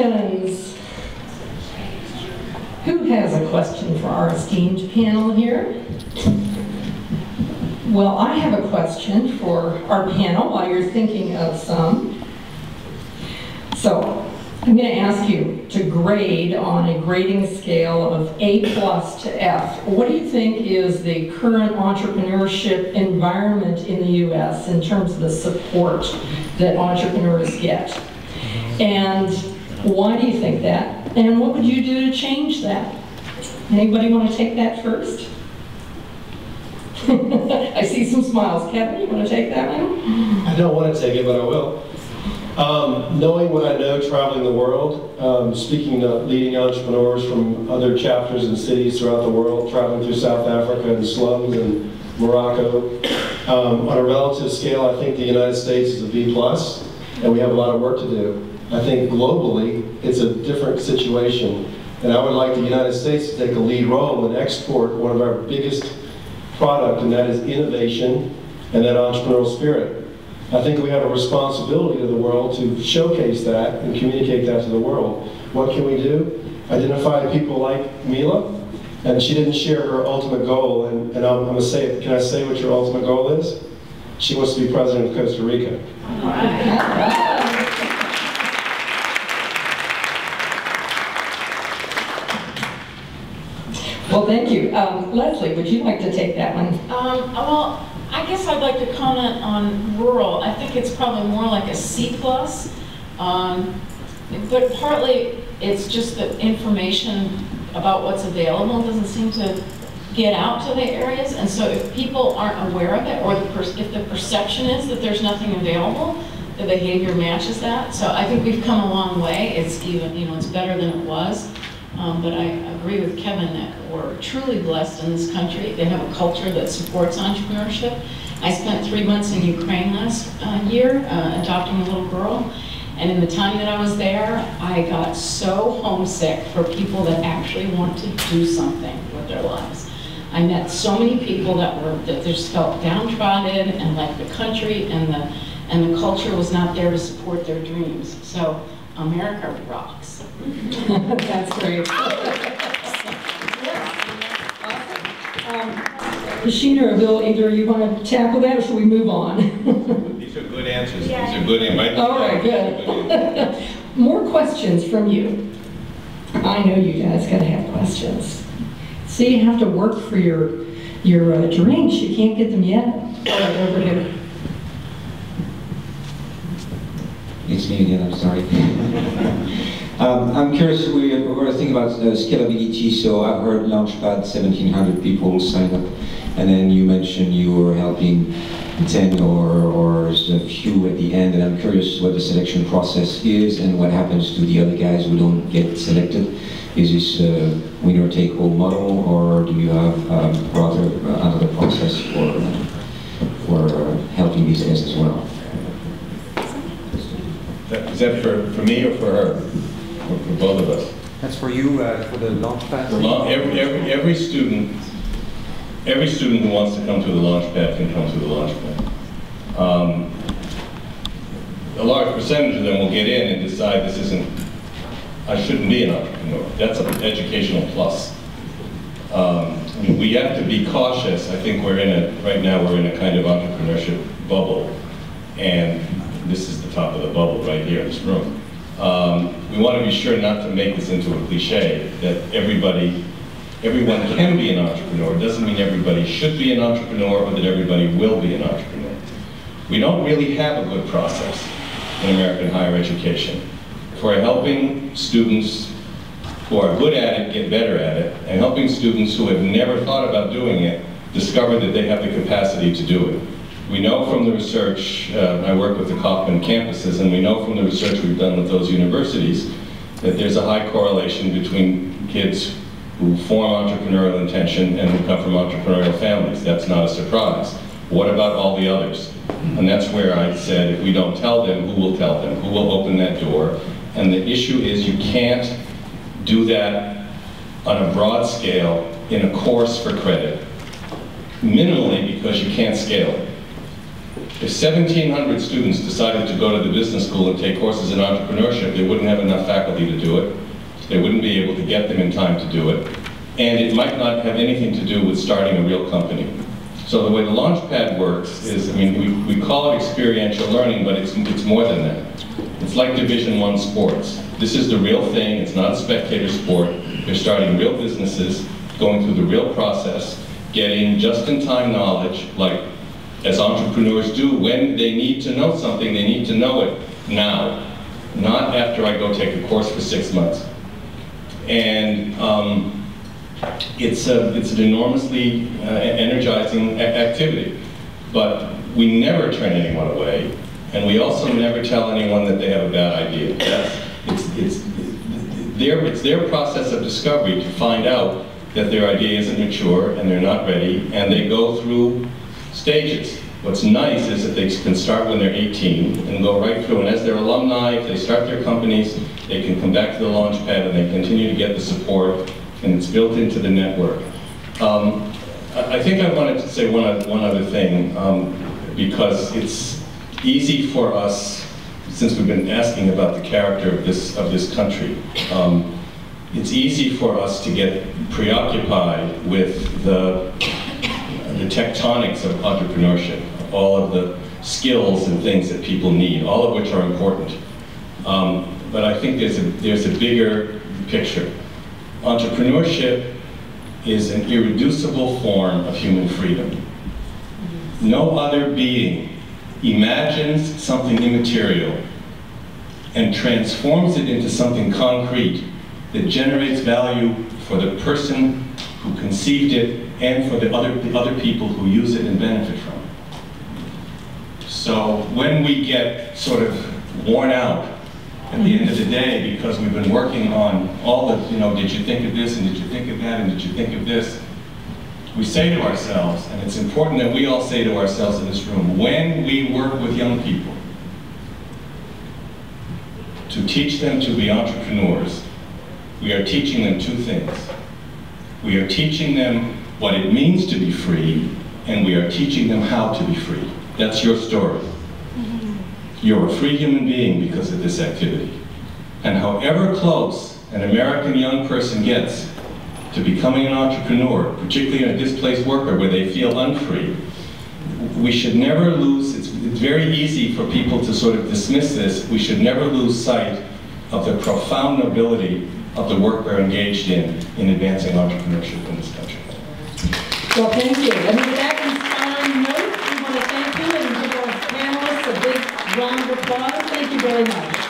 questions? Who has a question for our esteemed panel here? Well, I have a question for our panel while you're thinking of some. So, I'm going to ask you to grade on a grading scale of A+ to F. What do you think is the current entrepreneurship environment in the U.S. in terms of the support that entrepreneurs get? And why do you think that? And what would you do to change that? Anybody want to take that first? I see some smiles. Kevin, you want to take that one? I don't want to take it, but I will. Knowing what I know, traveling the world, speaking to leading entrepreneurs from other chapters and cities throughout the world, traveling through South Africa and slums and Morocco. On a relative scale, I think the United States is a B+, and we have a lot of work to do. I think globally, it's a different situation. And I would like the United States to take a lead role and export one of our biggest product, and that is innovation and that entrepreneurial spirit. I think we have a responsibility to the world to showcase that and communicate that to the world. What can we do? Identify people like Mila, and she didn't share her ultimate goal, and I'm going to say it. Can I say what your ultimate goal is? She wants to be president of Costa Rica. All right. Well, thank you. Leslie, would you like to take that one? Well, I guess I'd like to comment on rural. I think it's probably more like a C+, but partly it's just that information about what's available doesn't seem to get out to the areas, and so if people aren't aware of it, or if the perception is that there's nothing available, the behavior matches that. So I think we've come a long way. It's even, it's better than it was. But I agree with Kevin that we're truly blessed in this country. They have a culture that supports entrepreneurship. I spent 3 months in Ukraine last year adopting a little girl. And in the time that I was there, I got so homesick for people that actually want to do something with their lives. I met so many people that just felt downtrodden and like the country and the culture was not there to support their dreams. So America rocks. That's great. Sheena or Bill, either you want to tackle that or should we move on? These are good answers. Yeah. These are good answers. All right, good. More questions from you. I know you guys got to have questions. See, you have to work for your drinks. You can't get them yet. All right, over here. It's me again, I'm sorry. I'm curious, we were thinking about scalability, so I've heard Launchpad, 1,700 people signed up, and then you mentioned you were helping 10 or a few at the end, and I'm curious what the selection process is and what happens to the other guys who don't get selected. Is this a winner-take-all model, or do you have rather another process for helping these guys as well? Is that for me or for her? Or for both of us? That's for you, for the Launchpad? Every student who wants to come to the Launchpad can come to the Launchpad. A large percentage of them will get in and decide I shouldn't be an entrepreneur. That's an educational plus. We have to be cautious. I think right now we're in a kind of entrepreneurship bubble, and this is the top of the bubble right here in this room. We want to be sure not to make this into a cliche that everyone can be an entrepreneur. It doesn't mean everybody should be an entrepreneur or that everybody will be an entrepreneur. We don't really have a good process in American higher education for helping students who are good at it get better at it, and helping students who have never thought about doing it discover that they have the capacity to do it. We know from the research, I work with the Kauffman campuses, and we know from the research we've done with those universities that there's a high correlation between kids who form entrepreneurial intention and who come from entrepreneurial families. That's not a surprise. What about all the others? And that's where I said, if we don't tell them, who will tell them? Who will open that door? And the issue is you can't do that on a broad scale in a course for credit, minimally because you can't scale it. If 1,700 students decided to go to the business school and take courses in entrepreneurship, they wouldn't have enough faculty to do it. They wouldn't be able to get them in time to do it. And it might not have anything to do with starting a real company. So the way the Launchpad works is, I mean, we call it experiential learning, but it's more than that. It's like Division I sports. This is the real thing. It's not a spectator sport. They're starting real businesses, going through the real process, getting just-in-time knowledge, like as entrepreneurs do. When they need to know something, they need to know it now, not after I go take a course for 6 months. And it's an enormously energizing activity. But we never turn anyone away, and we also never tell anyone that they have a bad idea. It's their process of discovery to find out that their idea isn't mature and they're not ready, and they go through stages. What's nice is that they can start when they're 18 and go right through, and as they're alumni, if they start their companies, they can come back to the Launchpad and they continue to get the support, and it's built into the network. I think I wanted to say one other thing, because it's easy for us, since we've been asking about the character of this country, it's easy for us to get preoccupied with the tectonics of entrepreneurship, all of the skills and things that people need, all of which are important. But I think there's a bigger picture. Entrepreneurship is an irreducible form of human freedom. No other being imagines something immaterial and transforms it into something concrete that generates value for the person who conceived it and for the other people who use it and benefit from it. So when we get sort of worn out at the end of the day because we've been working on all the, did you think of this, and did you think of that, and did you think of this, we say to ourselves, and it's important that we all say to ourselves in this room, when we work with young people to teach them to be entrepreneurs, we are teaching them two things. We are teaching them what it means to be free, and we are teaching them how to be free. That's your story. You're a free human being because of this activity. And however close an American young person gets to becoming an entrepreneur, particularly a displaced worker where they feel unfree, we should never lose, it's very easy for people to sort of dismiss this, we should never lose sight of the profound nobility of the work we're engaged in advancing entrepreneurship in this country. Well, thank you. And with that inspiring note, we want to thank you and give our panelists a big round of applause. Thank you very much.